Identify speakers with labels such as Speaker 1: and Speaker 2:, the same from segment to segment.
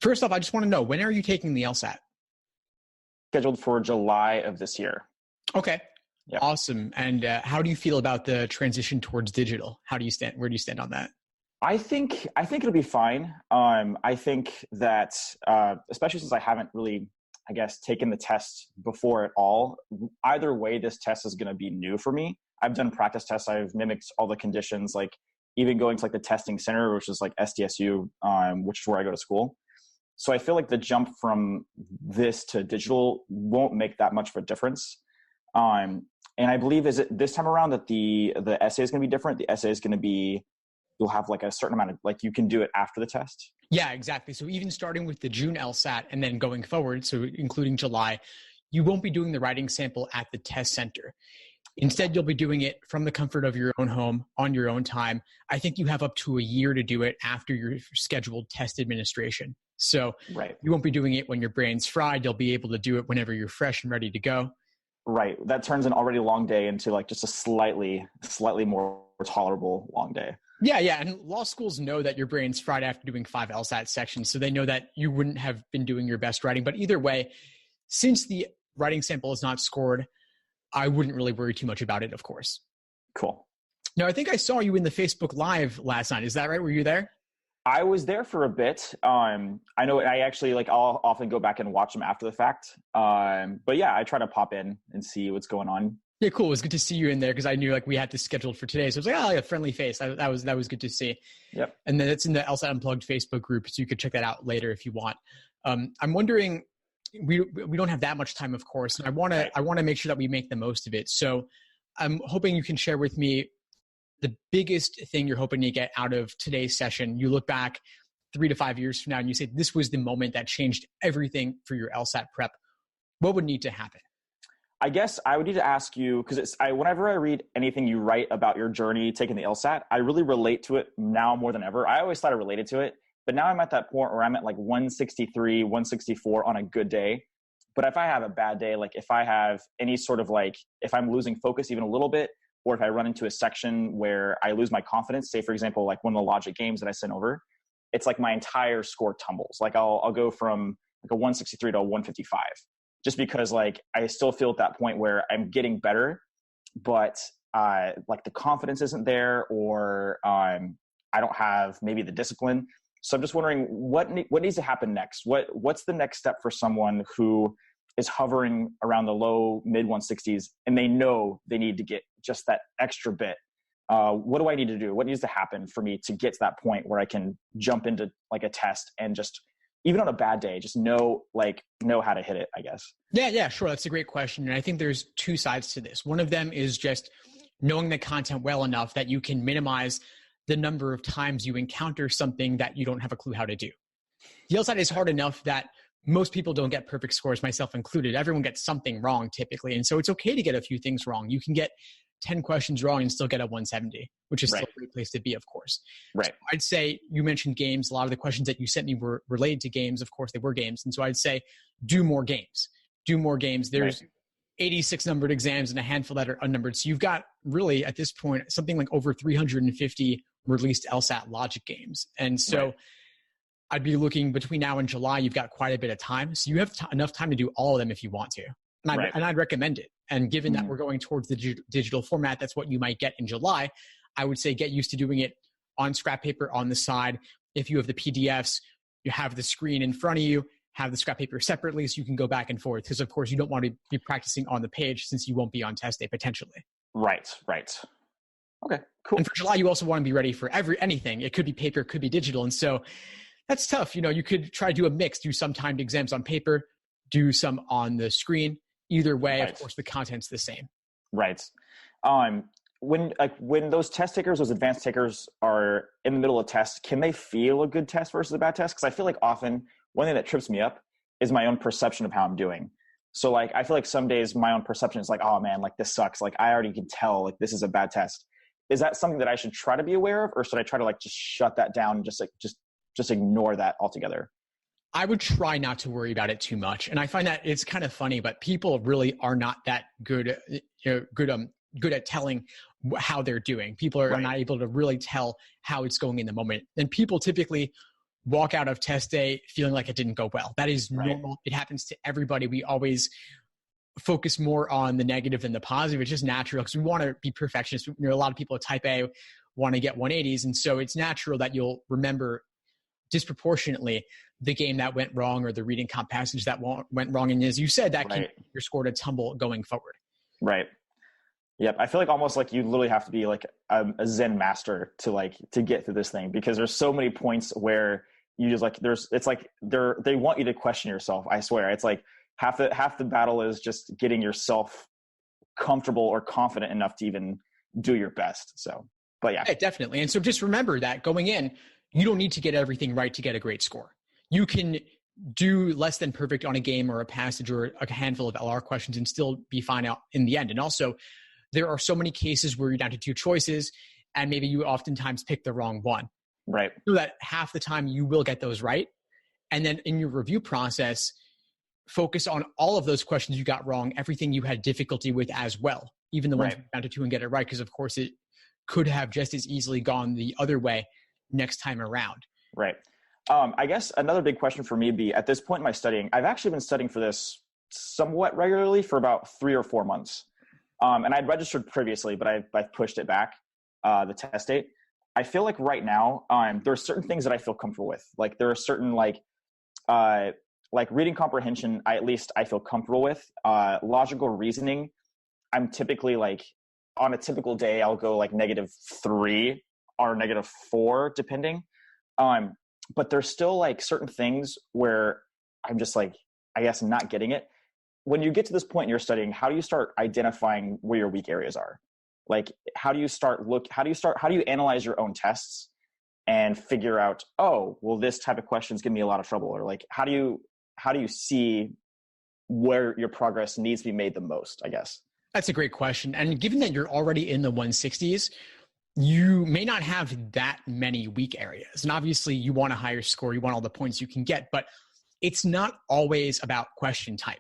Speaker 1: First off, I just want to know, when are you taking the LSAT?
Speaker 2: Scheduled for July of this year.
Speaker 1: Okay.
Speaker 2: Yeah.
Speaker 1: Awesome. And how do you feel about the transition towards digital? How do you stand? Where do you stand on that?
Speaker 2: I think it'll be fine. I think that, especially since I haven't really, I guess, taken the test before at all, either way, this test is going to be new for me. I've done practice tests. I've mimicked all the conditions, like even going to like the testing center, which is like SDSU, which is where I go to school. So I feel like the jump from this to digital won't make that much of a difference. And I believe this time around that the essay is going to be different. The essay is going to be, you'll have like a certain amount of, like you can do it after the test.
Speaker 1: Yeah, exactly. So even starting with the June LSAT and then going forward, so including July, you won't be doing the writing sample at the test center. Instead, you'll be doing it from the comfort of your own home on your own time. I think you have up to a year to do it after your scheduled test administration. So
Speaker 2: right.
Speaker 1: You won't be doing it when your brain's fried. You'll be able to do it whenever you're fresh and ready to go.
Speaker 2: Right. That turns an already long day into like just a slightly more tolerable long day.
Speaker 1: Yeah. And law schools know that your brain's fried after doing 5 LSAT sections. So they know that you wouldn't have been doing your best writing. But either way, since the writing sample is not scored, I wouldn't really worry too much about it, of course.
Speaker 2: Cool.
Speaker 1: Now, I think I saw you in the Facebook Live last night. Is that right? Were you there?
Speaker 2: I was there for a bit. I know I actually I'll often go back and watch them after the fact. But yeah, I try to pop in and see what's going on.
Speaker 1: Yeah, cool. It was good to see you in there because I knew like we had this scheduled for today. So I was like, oh, a friendly face. That was good to see.
Speaker 2: Yep.
Speaker 1: And then it's in the LSAT Unplugged Facebook group, so you could check that out later if you want. I'm wondering, we don't have that much time, of course, and I want to make sure that we make the most of it. So I'm hoping you can share with me the biggest thing you're hoping to get out of today's session. You look back 3 to 5 years from now and you say, this was the moment that changed everything for your LSAT prep. What would need to happen?
Speaker 2: I guess I would need to ask you, because whenever I read anything you write about your journey taking the LSAT, I really relate to it now more than ever. I always thought I related to it, but now I'm at that point where I'm at like 163, 164 on a good day. But if I have a bad day, like if I have any sort of like, if I'm losing focus even a little bit, or if I run into a section where I lose my confidence, say for example, like one of the logic games that I sent over, it's like my entire score tumbles. Like I'll go from like a 163 to a 155. Just because like I still feel at that point where I'm getting better, but like the confidence isn't there, or I don't have maybe the discipline. So I'm just wondering what needs to happen next. What's the next step for someone who is hovering around the low mid 160s and they know they need to get just that extra bit? What do I need to do? What needs to happen for me to get to that point where I can jump into like a test and just, even on a bad day, just know how to hit it, I guess.
Speaker 1: Yeah, sure. That's a great question. And I think there's 2 sides to this. One of them is just knowing the content well enough that you can minimize the number of times you encounter something that you don't have a clue how to do. The LSAT is hard enough that most people don't get perfect scores, myself included. Everyone gets something wrong typically. And so it's okay to get a few things wrong. You can get 10 questions wrong and still get a 170, which is still a great place to be, of course.
Speaker 2: Right.
Speaker 1: So I'd say, you mentioned games. A lot of the questions that you sent me were related to games. Of course, they were games. And so I'd say, do more games. There's 86 numbered exams and a handful that are unnumbered. So you've got really, at this point, something like over 350 released LSAT logic games. And so I'd be looking between now and July, you've got quite a bit of time. So you have enough time to do all of them if you want to. And I'd recommend it. And given that we're going towards the digital format, that's what you might get in July. I would say get used to doing it on scrap paper on the side. If you have the PDFs, you have the screen in front of you, have the scrap paper separately so you can go back and forth. Because of course you don't want to be practicing on the page since you won't be on test day potentially.
Speaker 2: Right. Okay, cool.
Speaker 1: And for July, you also want to be ready for anything. It could be paper, it could be digital. And so that's tough. You could try to do a mix, do some timed exams on paper, do some on the screen. Either way, of course, the content's the same.
Speaker 2: Right. When those test takers, those advanced takers are in the middle of tests, can they feel a good test versus a bad test? Because I feel like often one thing that trips me up is my own perception of how I'm doing. So like, I feel like some days my own perception is like, oh man, like this sucks. Like I already can tell like this is a bad test. Is that something that I should try to be aware of, or should I try to like just shut that down and just ignore that altogether?
Speaker 1: I would try not to worry about it too much. And I find that it's kind of funny, but people really are not that good at telling how they're doing. People are not able to really tell how it's going in the moment. And people typically walk out of test day feeling like it didn't go well. That is normal. It happens to everybody. We always focus more on the negative than the positive. It's just natural because we want to be perfectionists. You know, a lot of people at type A want to get 180s. And so it's natural that you'll remember disproportionately the game that went wrong or the reading comp passage that went wrong. And as you said, that can your score to tumble going forward.
Speaker 2: Right. Yep. I feel like almost like you literally have to be like a Zen master to get through this thing, because there's so many points where you just like, they want you to question yourself. I swear. It's like half the battle is just getting yourself comfortable or confident enough to even do your best. So, but yeah.
Speaker 1: Definitely. And so just remember that going in, you don't need to get everything right to get a great score. You can do less than perfect on a game or a passage or a handful of LR questions and still be fine out in the end. And also, there are so many cases where you're down to 2 choices and maybe you oftentimes pick the wrong one.
Speaker 2: Right.
Speaker 1: So that half the time you will get those right. And then in your review process, focus on all of those questions you got wrong, everything you had difficulty with as well, even the ones down to 2 and get it right. Because of course it could have just as easily gone the other way next time around.
Speaker 2: Right. I guess another big question for me would be, at this point in my studying, I've actually been studying for this somewhat regularly for about 3 or 4 months. And I'd registered previously, but I've pushed it back, the test date. I feel like right now, there are certain things that I feel comfortable with. Like there are certain like reading comprehension, I feel comfortable with. Logical reasoning, I'm typically like, on a typical day, I'll go like -3 or -4, depending. But there's still like certain things where I'm just like, I guess not getting it. When you get to this point in your studying, how do you start identifying where your weak areas are? Like, how do you analyze your own tests and figure out, oh, well, this type of question is giving me a lot of trouble? Or like, how do you see where your progress needs to be made the most, I guess?
Speaker 1: That's a great question. And given that you're already in the 160s, you may not have that many weak areas. And obviously you want a higher score, you want all the points you can get, but it's not always about question type.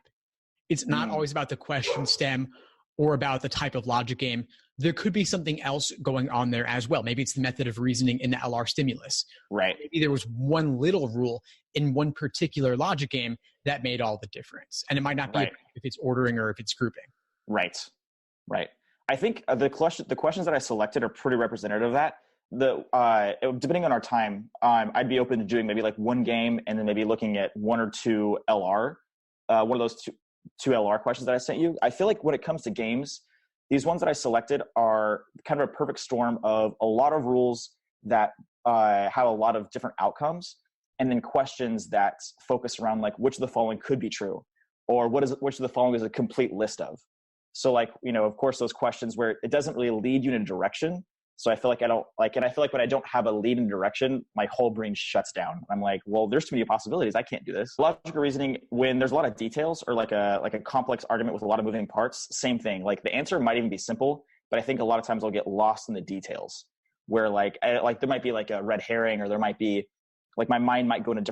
Speaker 1: It's not always about the question stem or about the type of logic game. There could be something else going on there as well. Maybe it's the method of reasoning in the LR stimulus.
Speaker 2: Right.
Speaker 1: Maybe there was one little rule in one particular logic game that made all the difference. And it might not be if it's ordering or if it's grouping.
Speaker 2: Right. Right. I think the questions that I selected are pretty representative of that. Depending on our time, I'd be open to doing maybe like one game and then maybe looking at 1 or 2 LR, one of those two LR questions that I sent you. I feel like when it comes to games, these ones that I selected are kind of a perfect storm of a lot of rules that have a lot of different outcomes, and then questions that focus around like which of the following could be true, or which of the following is a complete list of. So like, you know, of course, those questions where it doesn't really lead you in a direction. So I feel like and I feel like when I don't have a lead in direction, my whole brain shuts down. I'm like, well, there's too many possibilities. I can't do this. Logical reasoning, when there's a lot of details or like a complex argument with a lot of moving parts, same thing. Like the answer might even be simple, but I think a lot of times I'll get lost in the details where like there might be like a red herring, or there might be like my mind might go in a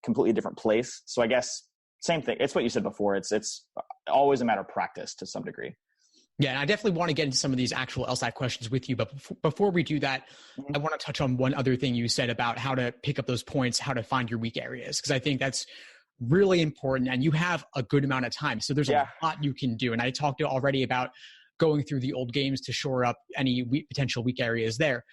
Speaker 2: completely different place. So I guess same thing. It's what you said before. It's always a matter of practice to some degree.
Speaker 1: Yeah, and I definitely want to get into some of these actual LSAT questions with you. But before we do that, I want to touch on one other thing you said about how to pick up those points, how to find your weak areas, because I think that's really important. And you have a good amount of time. So there's a lot you can do. And I talked already about going through the old games to shore up any potential weak areas there.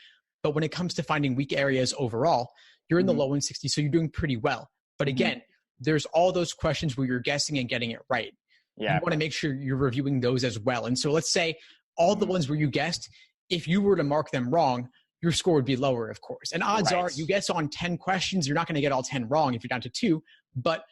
Speaker 1: But when it comes to finding weak areas overall, you're in the low 160s, so you're doing pretty well. But again, there's all those questions where you're guessing and getting it right. Yeah. You want to make sure you're reviewing those as well. And so let's say all the ones where you guessed, if you were to mark them wrong, your score would be lower, of course. And odds are you guess on 10 questions, you're not going to get all 10 wrong if you're down to 2, but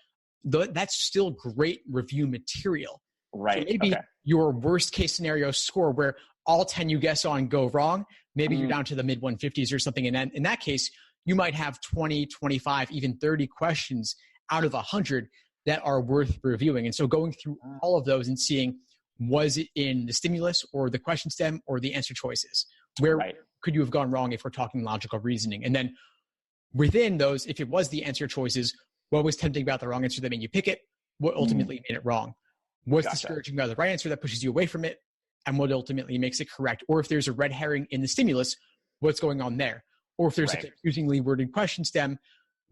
Speaker 1: that's still great review material.
Speaker 2: Right.
Speaker 1: So maybe your worst case scenario score where all 10 you guess on go wrong, maybe you're down to the mid 150s or something. And then in that case, you might have 20, 25, even 30 questions out of 100 that are worth reviewing. And so going through all of those and seeing, was it in the stimulus or the question stem or the answer choices? Where could you have gone wrong if we're talking logical reasoning? And then within those, if it was the answer choices, what was tempting about the wrong answer that made you pick it? What ultimately made it wrong? What's discouraging about the right answer that pushes you away from it? And what ultimately makes it correct? Or if there's a red herring in the stimulus, what's going on there? Or if there's a confusingly worded question stem,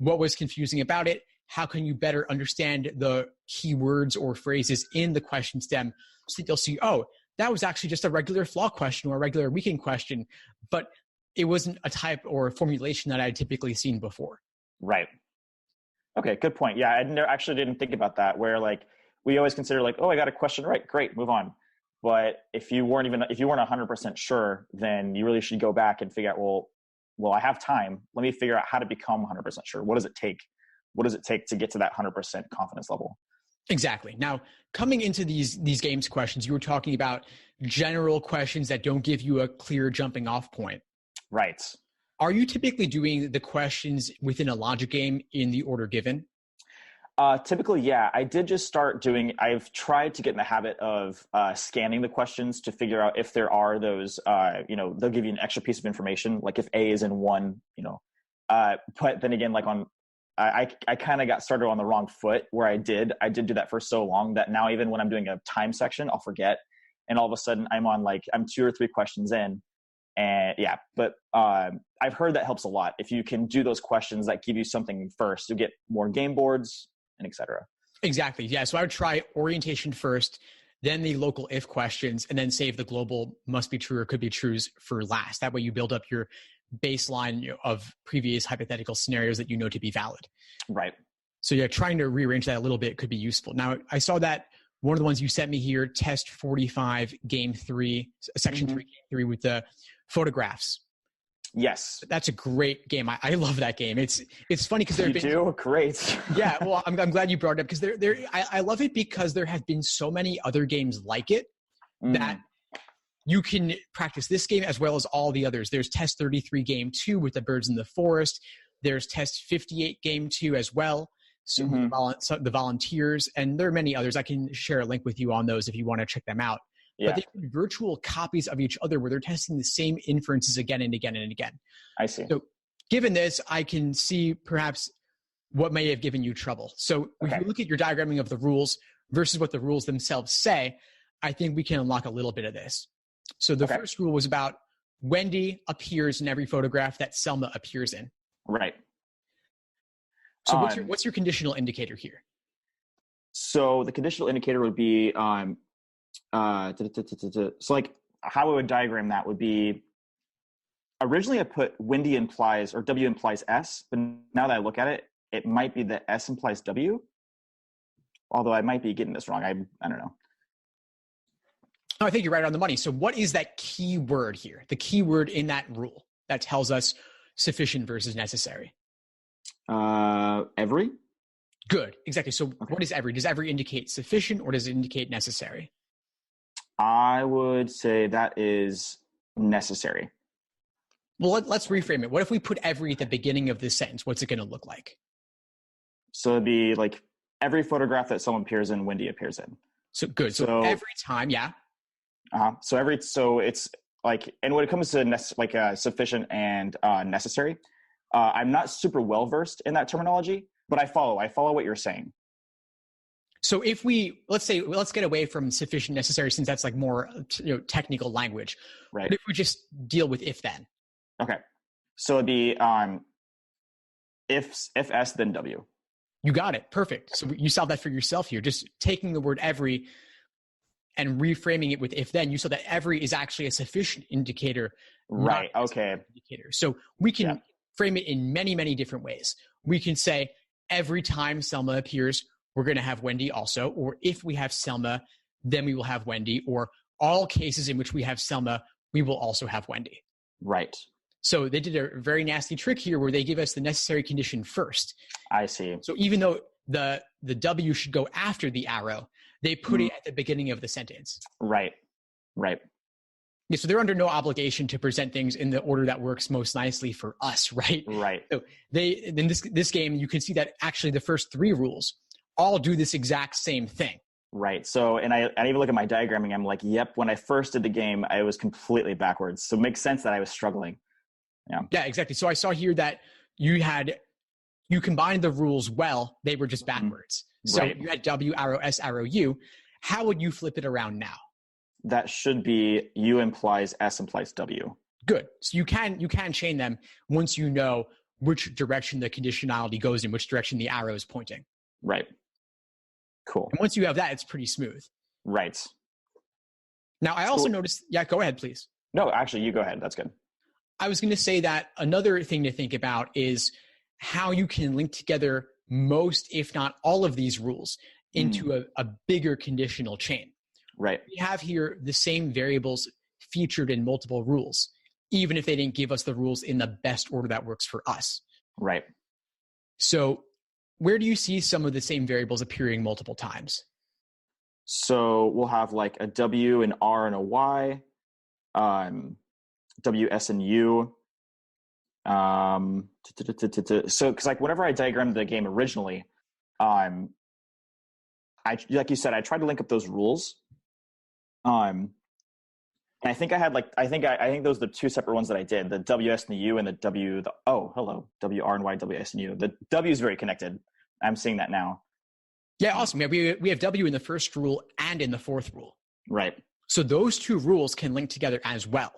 Speaker 1: what was confusing about it? How can you better understand the keywords or phrases in the question stem so that you'll see, oh, that was actually just a regular flaw question or a regular weekend question, but it wasn't a type or formulation that I had typically seen before.
Speaker 2: Right. Okay, good point. Yeah, actually didn't think about that, where like we always consider like, oh, I got a question right, great, move on. But if you weren't 100% sure, then you really should go back and figure out, well, I have time. Let me figure out how to become 100% sure. What does it take? What does it take to get to that 100% confidence level?
Speaker 1: Exactly. Now, coming into these games questions, you were talking about general questions that don't give you a clear jumping off point.
Speaker 2: Right.
Speaker 1: Are you typically doing the questions within a logic game in the order given?
Speaker 2: Typically, yeah. I've tried to get in the habit of scanning the questions to figure out if there are those, they'll give you an extra piece of information, like if A is in one, but then again, like I kind of got started on the wrong foot where I did do that for so long that now even when I'm doing a time section, I'll forget. And all of a sudden I'm 2 or 3 questions in. And yeah, but I've heard that helps a lot. If you can do those questions that give you something first, you get more game boards and et cetera.
Speaker 1: Exactly. Yeah. So I would try orientation first, then the local if questions, and then save the global must be true or could be trues for last. That way you build up your baseline of previous hypothetical scenarios that you know to be valid.
Speaker 2: Right.
Speaker 1: So yeah, trying to rearrange that a little bit could be useful. Now, I saw that one of the ones you sent me here, test 45, game 3, section 3, game 3 with the photographs.
Speaker 2: Yes.
Speaker 1: That's a great game. I love that game. It's funny because
Speaker 2: You do? Great.
Speaker 1: Yeah. Well, I'm glad you brought it up because I love it because there have been so many other games like it that you can practice this game as well as all the others. There's test 33 game 2 with the birds in the forest. There's test 58 game 2 as well. So the volunteers, and there are many others. I can share a link with you on those if you want to check them out.
Speaker 2: Yeah.
Speaker 1: But they're virtual copies of each other where they're testing the same inferences again and again and again.
Speaker 2: I see.
Speaker 1: So given this, I can see perhaps what may have given you trouble. So if you look at your diagramming of the rules versus what the rules themselves say, I think we can unlock a little bit of this. So the first rule was about Wendy appears in every photograph that Selma appears in.
Speaker 2: Right.
Speaker 1: So what's your conditional indicator here?
Speaker 2: So the conditional indicator would be so like how I would diagram that would be, originally I put Wendy implies or W implies S, but now that I look at it, it might be that S implies W. Although I might be getting this wrong. I don't know.
Speaker 1: Oh, I think you're right on the money. So what is that key word here? The key word in that rule that tells us sufficient versus necessary?
Speaker 2: Every?
Speaker 1: Good. Exactly. So what is every? Does every indicate sufficient or does it indicate necessary?
Speaker 2: I would say that is necessary.
Speaker 1: Well, let's reframe it. What if we put every at the beginning of this sentence? What's it going to look like?
Speaker 2: So it'd be like every photograph that someone appears in, Wendy appears in.
Speaker 1: So good. So every time, yeah.
Speaker 2: So it's like, and when it comes to sufficient and necessary, I'm not super well versed in that terminology, but I follow what you're saying.
Speaker 1: So if let's get away from sufficient necessary, since that's like more technical language.
Speaker 2: Right.
Speaker 1: What if we just deal with if then?
Speaker 2: Okay. So it'd be if S then W.
Speaker 1: You got it. Perfect. So you solved that for yourself here. Just taking the word every and reframing it with if then, you saw that every is actually a sufficient indicator.
Speaker 2: Right. Okay.
Speaker 1: Indicator. So we can frame it in many, many different ways. We can say every time Selma appears, we're going to have Wendy also, or if we have Selma, then we will have Wendy, or all cases in which we have Selma, we will also have Wendy.
Speaker 2: Right.
Speaker 1: So they did a very nasty trick here where they give us the necessary condition first.
Speaker 2: I see.
Speaker 1: So even though the W should go after the arrow, they put it at the beginning of the sentence.
Speaker 2: Right. Right.
Speaker 1: Yeah, so they're under no obligation to present things in the order that works most nicely for us, right?
Speaker 2: Right.
Speaker 1: So in this game, you can see that actually the first 3 rules all do this exact same thing.
Speaker 2: Right. So, and I even look at my diagramming, I'm like, yep, when I first did the game, I was completely backwards. So it makes sense that I was struggling.
Speaker 1: Yeah, exactly. So I saw here that you combined the rules well, they were just backwards. So you had W arrow, S arrow, U. How would you flip it around now?
Speaker 2: That should be U implies S implies W.
Speaker 1: Good. So you can chain them once you know which direction the conditionality goes in, which direction the arrow is pointing.
Speaker 2: Right. Cool.
Speaker 1: And once you have that, it's pretty smooth.
Speaker 2: Right.
Speaker 1: Now, I also noticed, yeah, go ahead, please.
Speaker 2: No, actually, you go ahead. That's good.
Speaker 1: I was going to say that another thing to think about is how you can link together most, if not all of these rules into a bigger conditional chain.
Speaker 2: Right.
Speaker 1: We have here the same variables featured in multiple rules, even if they didn't give us the rules in the best order that works for us.
Speaker 2: Right.
Speaker 1: So where do you see some of the same variables appearing multiple times?
Speaker 2: So we'll have like a W, an R, and a Y, W, S, and U. So, because like whenever I diagrammed the game originally, I like you said, I tried to link up those rules. And I think I had like I think those are the two separate ones that I did: the W, S, and the U, and the W. W, R, and Y, W, S, and U. The W is very connected. I'm seeing that now.
Speaker 1: Yeah, awesome. Yeah, we have W in the first rule and in the fourth rule.
Speaker 2: Right.
Speaker 1: So those two rules can link together as well.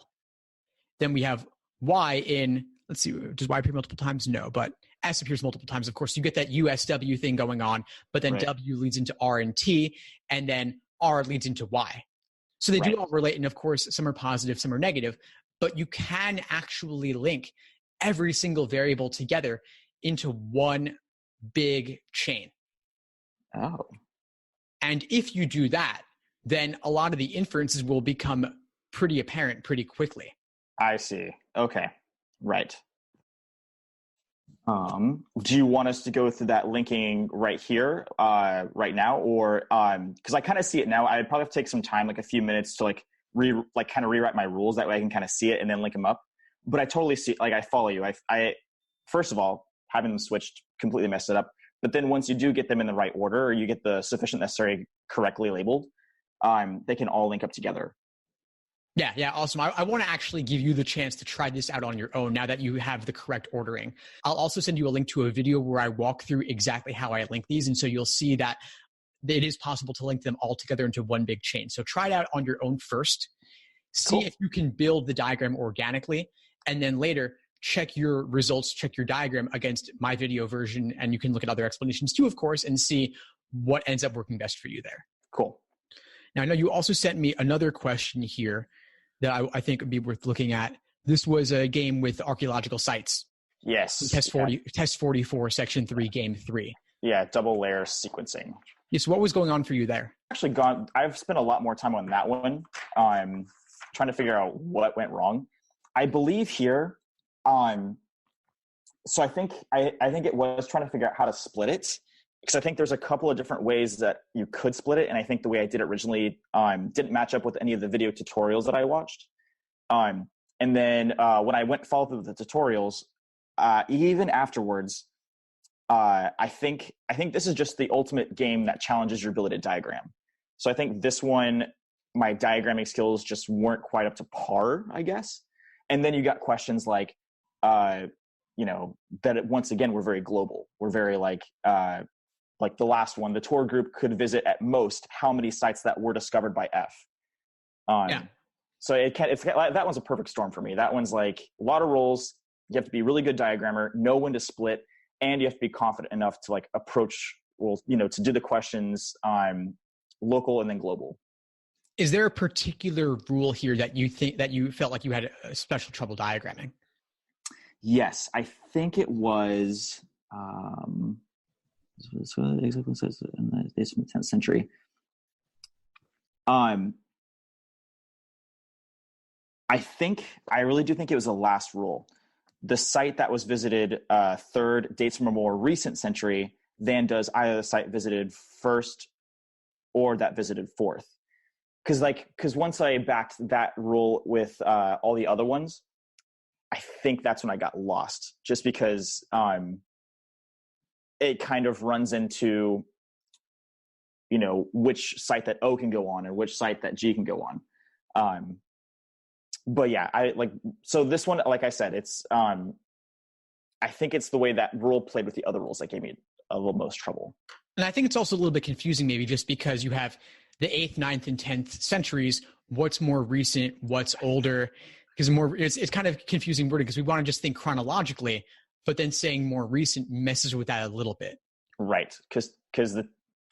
Speaker 1: Then we have Y in, let's see, does Y appear multiple times? No, but S appears multiple times. Of course, you get that USW thing going on, but then
Speaker 2: Right.
Speaker 1: W leads into R and T, and then R leads into Y. So they do all relate, and of course, some are positive, some are negative, but you can actually link every single variable together into one big chain.
Speaker 2: Oh.
Speaker 1: And if you do that, then a lot of the inferences will become pretty apparent pretty quickly.
Speaker 2: I see. Okay. Right. Do you want us to go through that linking right here, right now, or because I kind of see it now? I'd probably have to take some time, like a few minutes, to kind of rewrite my rules. That way, I can kind of see it and then link them up. But I totally see. Like, I follow you. I first of all, having them switched completely messed it up. But then once you do get them in the right order, or you get the sufficient necessary correctly labeled, they can all link up together.
Speaker 1: Yeah, awesome. I want to actually give you the chance to try this out on your own now that you have the correct ordering. I'll also send you a link to a video where I walk through exactly how I link these. And so you'll see that it is possible to link them all together into one big chain. So try it out on your own first. See if you can build the diagram organically. And then later, check your results, check your diagram against my video version. And you can look at other explanations too, of course, and see what ends up working best for you there.
Speaker 2: Cool.
Speaker 1: Now, I know you also sent me another question here that I think would be worth looking at. This was a game with archaeological sites.
Speaker 2: Yes.
Speaker 1: Test 44, Section 3, Game 3.
Speaker 2: Yeah, double layer sequencing.
Speaker 1: Yes, what was going on for you there?
Speaker 2: I've spent a lot more time on that one, trying to figure out what went wrong. I believe here, so I think it was trying to figure out how to split it, because I think there's a couple of different ways that you could split it, and I think the way I did it originally didn't match up with any of the video tutorials that I watched. And then when I followed through the tutorials, even afterwards, I think this is just the ultimate game that challenges your ability to diagram. So I think this one, my diagramming skills just weren't quite up to par, I guess. And then you got questions like, that once again, we're very global. We're very like the last one, the tour group could visit at most how many sites that were discovered by F. So that one's a perfect storm for me. That one's like a lot of rules. You have to be a really good diagrammer, know when to split, and you have to be confident enough to like approach, to do the questions local and then global.
Speaker 1: Is there a particular rule here that you think that you felt like you had a special trouble diagramming?
Speaker 2: Yes, I think it was. Exactly says in the days from the 10th century. I really do think it was the last rule. The site that was visited third dates from a more recent century than does either the site visited first or that visited fourth. Because once I backed that rule with all the other ones, I think that's when I got lost, just because it kind of runs into, which site that O can go on and which site that G can go on. But yeah, so this one, like I said, it's, I think it's the way that rule played with the other rules that gave me a little most trouble.
Speaker 1: And I think it's also a little bit confusing, maybe just because you have the 8th, 9th, and 10th centuries. What's more recent? What's older? Because it's kind of confusing wording, because we want to just think chronologically, but then saying more recent messes with that a little bit.
Speaker 2: Right. Because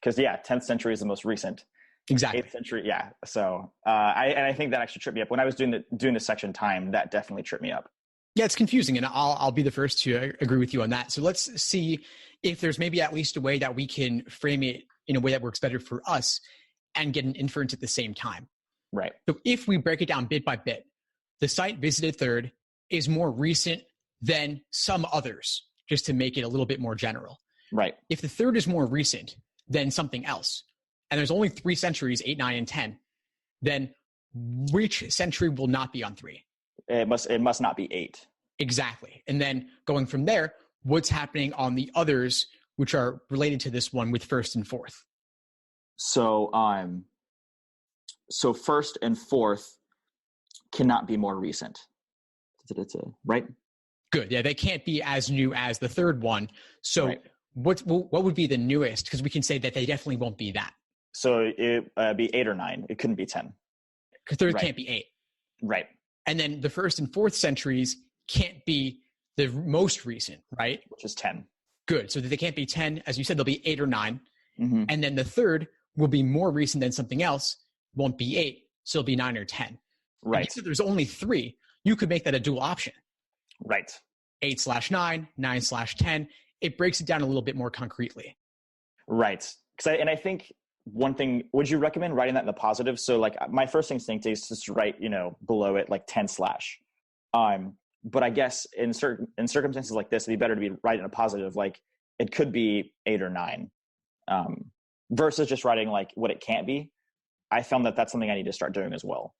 Speaker 2: 10th century is the most recent.
Speaker 1: Exactly.
Speaker 2: 8th century. Yeah. So I think that actually tripped me up when I was doing the section time. That definitely tripped me up.
Speaker 1: Yeah, it's confusing, and I'll be the first to agree with you on that. So let's see if there's maybe at least a way that we can frame it in a way that works better for us and get an inference at the same time.
Speaker 2: Right.
Speaker 1: So if we break it down bit by bit, the site visited third is more recent than some others, just to make it a little bit more general.
Speaker 2: Right.
Speaker 1: If the third is more recent than something else, and there's only 3 centuries, 8, 9, and 10, then which century will not be on 3?
Speaker 2: It must not be 8.
Speaker 1: Exactly. And then going from there, what's happening on the others, which are related to this one with first and fourth?
Speaker 2: So first and fourth cannot be more recent. Right?
Speaker 1: Good. Yeah, they can't be as new as the third one. So
Speaker 2: right.
Speaker 1: what would be the newest? Because we can say that they definitely won't be that.
Speaker 2: So it be 8 or 9. It couldn't be 10.
Speaker 1: Because third can't be 8.
Speaker 2: Right.
Speaker 1: And then the first and fourth centuries can't be the most recent, right?
Speaker 2: Which is 10.
Speaker 1: Good. So that they can't be 10. As you said, they'll be 8 or 9.
Speaker 2: Mm-hmm.
Speaker 1: And then the third will be more recent than something else, won't be 8. So it'll be 9 or 10.
Speaker 2: Right.
Speaker 1: So there's only 3. You could make that a dual option.
Speaker 2: Right.
Speaker 1: 8/9, 9/10. It breaks it down a little bit more concretely.
Speaker 2: Right. I think one thing, would you recommend writing that in the positive? So like my first instinct is just to write, below it like 10/. But I guess in circumstances like this, it'd be better to be writing a positive, like it could be 8 or 9, versus just writing like what it can't be. I found that that's something I need to start doing as well.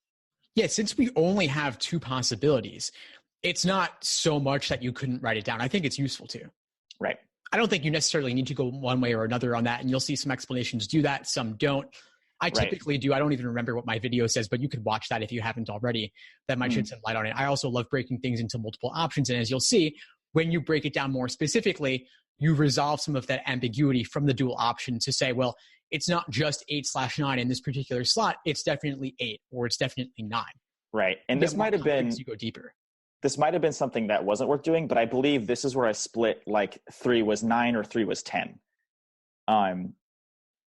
Speaker 1: Yeah, since we only have 2 possibilities, it's not so much that you couldn't write it down. I think it's useful to.
Speaker 2: Right.
Speaker 1: I don't think you necessarily need to go one way or another on that, and you'll see some explanations do that, some don't. I typically do. I don't even remember what my video says, but you could watch that if you haven't already. That might shed some light on it. I also love breaking things into multiple options, and as you'll see, when you break it down more specifically, you resolve some of that ambiguity from the dual option to say, well, it's not just 8/9 in this particular slot. It's definitely 8, or it's definitely 9.
Speaker 2: Right. And this might have been,
Speaker 1: as you go deeper.
Speaker 2: This might have been something that wasn't worth doing, but I believe this is where I split like 3 was 9 or 3 was 10.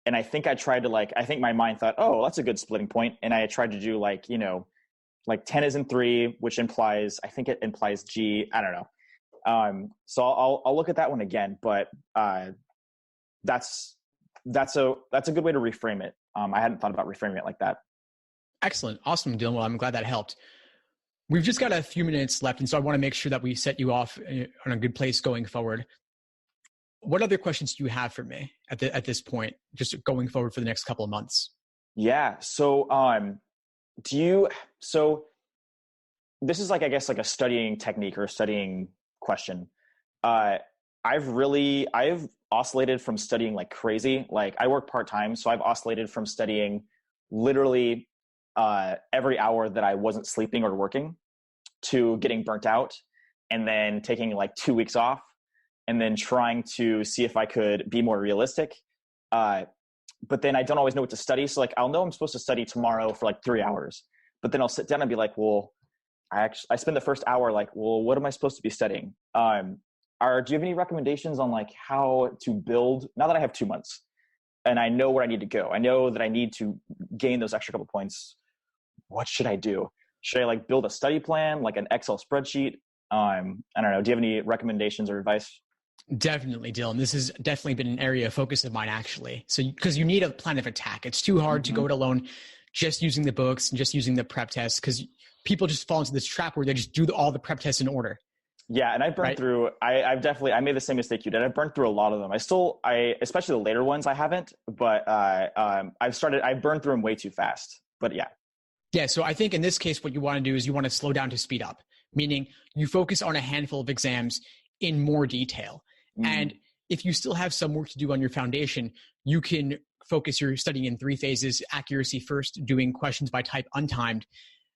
Speaker 2: And I think I tried to I think my mind thought, oh, that's a good splitting point. And I tried to do like 10 is in 3, which I think it implies G. I don't know. So I'll look at that one again, but that's a good way to reframe it. I hadn't thought about reframing it like that.
Speaker 1: Excellent. Awesome, Dylan. Well, I'm glad that helped. We've just got a few minutes left, and so I want to make sure that we set you off on a good place going forward. What other questions do you have for me at this point, just going forward for the next couple of months?
Speaker 2: Yeah. So, so this is like, I guess, like a studying technique or a studying question. I've oscillated from studying like crazy. Like I work part-time, so I've oscillated from studying literally every hour that I wasn't sleeping or working to getting burnt out, and then taking like 2 weeks off, and then trying to see if I could be more realistic. But then I don't always know what to study. So like, I'll know I'm supposed to study tomorrow for like 3 hours, but then I'll sit down and be like, well, I spend the first hour like, well, what am I supposed to be studying? Do you have any recommendations on like how to build, now that I have 2 months and I know where I need to go, I know that I need to gain those extra couple points. What should I do? Should I like build a study plan, like an Excel spreadsheet? I don't know. Do you have any recommendations or advice?
Speaker 1: Definitely, Dylan. This has definitely been an area of focus of mine, actually. So, because you need a plan of attack. It's too hard to go it alone, just using the books and just using the prep tests, because people just fall into this trap where they just do all the prep tests in order.
Speaker 2: Yeah, and I've burned through. I made the same mistake you did. I've burned through a lot of them. Especially the later ones, I haven't. But I've burned through them way too fast. But yeah.
Speaker 1: Yeah. So I think in this case, what you want to do is you want to slow down to speed up, meaning you focus on a handful of exams in more detail. And if you still have some work to do on your foundation, you can focus your studying in 3 phases: accuracy first, doing questions by type untimed,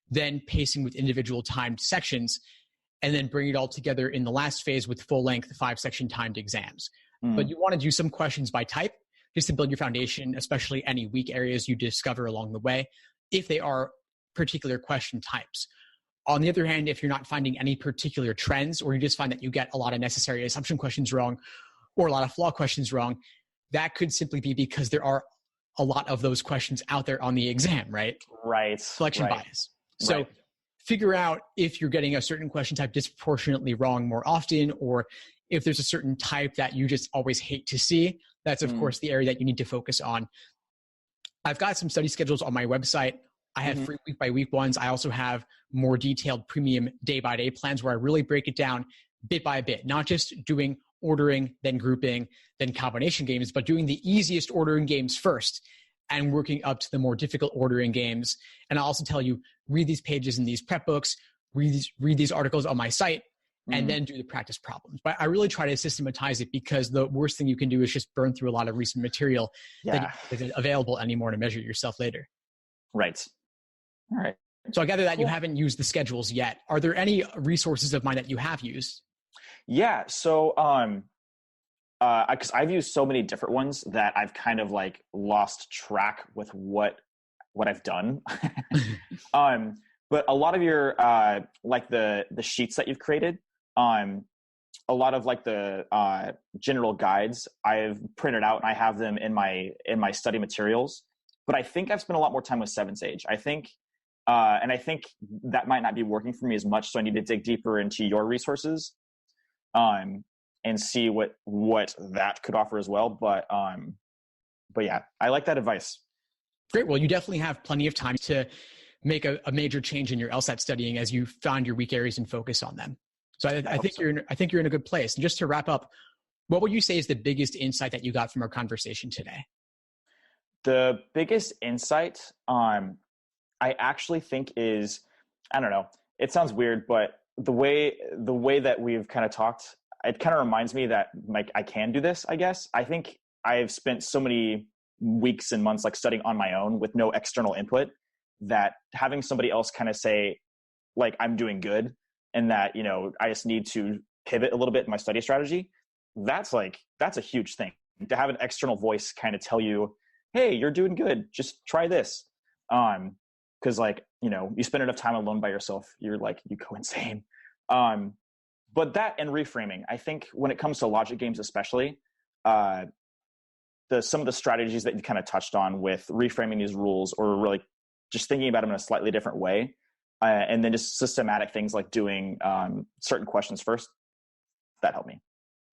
Speaker 1: then pacing with individual timed sections, and then bring it all together in the last phase with full-length 5-section timed exams. But you want to do some questions by type just to build your foundation, especially any weak areas you discover along the way, if they are particular question types. On the other hand, if you're not finding any particular trends, or you just find that you get a lot of necessary assumption questions wrong or a lot of flaw questions wrong, that could simply be because there are a lot of those questions out there on the exam, right?
Speaker 2: Right.
Speaker 1: Selection bias. So figure out if you're getting a certain question type disproportionately wrong more often, or if there's a certain type that you just always hate to see. That's, of course, the area that you need to focus on. I've got some study schedules on my website. I have free week by week ones. I also have more detailed premium day by day plans where I really break it down bit by bit, not just doing ordering, then grouping, then combination games, but doing the easiest ordering games first and working up to the more difficult ordering games. And I'll also tell you, read these pages in these prep books, read these articles on my site, and then do the practice problems. But I really try to systematize it, because the worst thing you can do is just burn through a lot of recent material that isn't available anymore to measure yourself later.
Speaker 2: Right. All right.
Speaker 1: So I gather that you haven't used the schedules yet. Are there any resources of mine that you have used?
Speaker 2: Yeah. So, because I've used so many different ones that I've kind of like lost track with what I've done. But a lot of your like the sheets that you've created, a lot of like the general guides I've printed out and I have them in my study materials. But I think I've spent a lot more time with 7-Sage. I think that might not be working for me as much. So I need to dig deeper into your resources, and see what that could offer as well. But yeah, I like that advice.
Speaker 1: Great. Well, you definitely have plenty of time to make a major change in your LSAT studying as you find your weak areas and focus on them. So I think you're in a good place. And just to wrap up, what would you say is the biggest insight that you got from our conversation today?
Speaker 2: The biggest insight, I actually think is, I don't know, it sounds weird, but the way that we've kind of talked, it kind of reminds me that like I can do this, I guess. I think I've spent so many weeks and months like studying on my own with no external input, that having somebody else kind of say like I'm doing good and that, you know, I just need to pivot a little bit in my study strategy, that's a huge thing. To have an external voice kind of tell you, hey, you're doing good, just try this. Because like, you know, you spend enough time alone by yourself, you're like, you go insane. But that and reframing, I think when it comes to logic games especially, some of the strategies that you kind of touched on with reframing these rules, or really just thinking about them in a slightly different way, and then just systematic things like doing certain questions first, that helped me.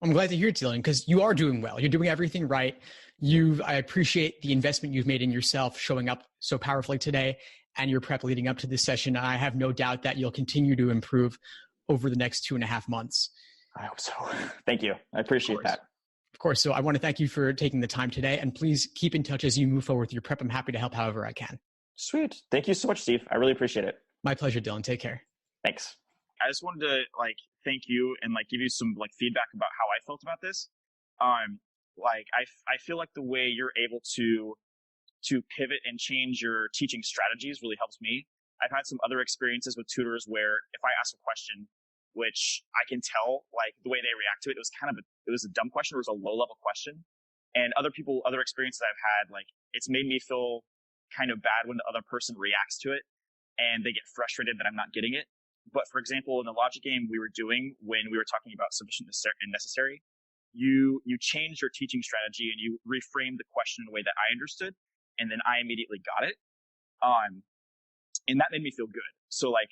Speaker 1: I'm glad to hear it, Dylan, because you are doing well. You're doing everything right. I appreciate the investment you've made in yourself, showing up so powerfully today, and your prep leading up to this session. I have no doubt that you'll continue to improve over the next 2.5 months.
Speaker 2: I hope so. Thank you. I appreciate that.
Speaker 1: Of course. So I want to thank you for taking the time today, and please keep in touch as you move forward with your prep. I'm happy to help however I can.
Speaker 2: Sweet. Thank you so much, Steve. I really appreciate it.
Speaker 1: My pleasure, Dylan. Take care.
Speaker 2: Thanks. I just wanted to like thank you and like give you some like feedback about how I felt about this. Like I feel like the way you're able to pivot and change your teaching strategies really helps me. I've had some other experiences with tutors where if I ask a question, which I can tell like the way they react to it, it was a dumb question, or it was a low level question. And other experiences I've had, like it's made me feel kind of bad when the other person reacts to it and they get frustrated that I'm not getting it. But for example, in the logic game we were doing when we were talking about sufficient and necessary, you changed your teaching strategy and you reframed the question in a way that I understood, and then I immediately got it. And that made me feel good. So like,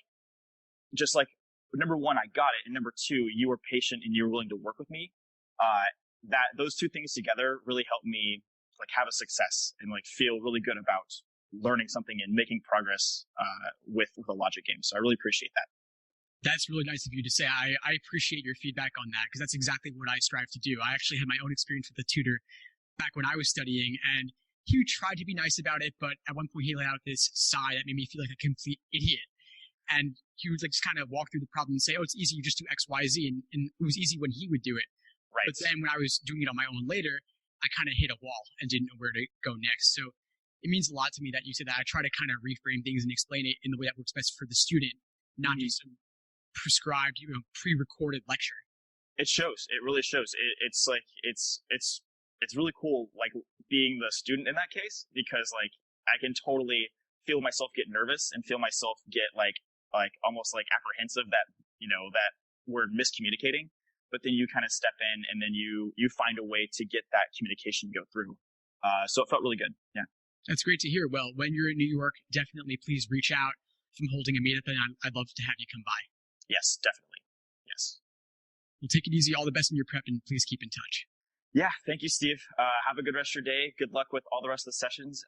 Speaker 2: just like number one, I got it, and number two, you were patient and you were willing to work with me. That those two things together really helped me like have a success and like feel really good about learning something and making progress with a logic game. So I really appreciate that.
Speaker 1: That's really nice of you to say. I appreciate your feedback on that, because that's exactly what I strive to do. I actually had my own experience with a tutor back when I was studying, and he tried to be nice about it, but at one point he let out this sigh that made me feel like a complete idiot. And he would like just kind of walk through the problem and say, oh, it's easy, you just do X, Y, Z. And it was easy when he would do it.
Speaker 2: Right.
Speaker 1: But then when I was doing it on my own later, I kind of hit a wall and didn't know where to go next. So it means a lot to me that you said that. I try to kind of reframe things and explain it in the way that works best for the student, not just some prescribed, pre-recorded lecture.
Speaker 2: It shows. It really shows. It's like it's really cool, like being the student in that case, because like I can totally feel myself get nervous and feel myself get like like almost like apprehensive that, that we're miscommunicating, but then you kind of step in and then you find a way to get that communication go through. So it felt really good. Yeah.
Speaker 1: That's great to hear. Well, when you're in New York, definitely please reach out. If I'm holding a meetup, and I'd love to have you come by.
Speaker 2: Yes, definitely. Yes.
Speaker 1: Well, take it easy. All the best in your prep, and please keep in touch.
Speaker 2: Yeah. Thank you, Steve. Have a good rest of your day. Good luck with all the rest of the sessions.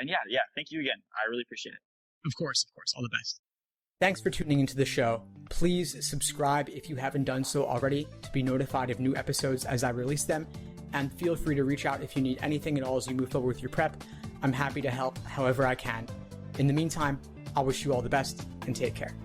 Speaker 2: And yeah. Thank you again. I really appreciate it.
Speaker 1: Of course. All the best. Thanks for tuning into the show. Please subscribe if you haven't done so already to be notified of new episodes as I release them. And feel free to reach out if you need anything at all as you move forward with your prep. I'm happy to help however I can. In the meantime, I'll wish you all the best and take care.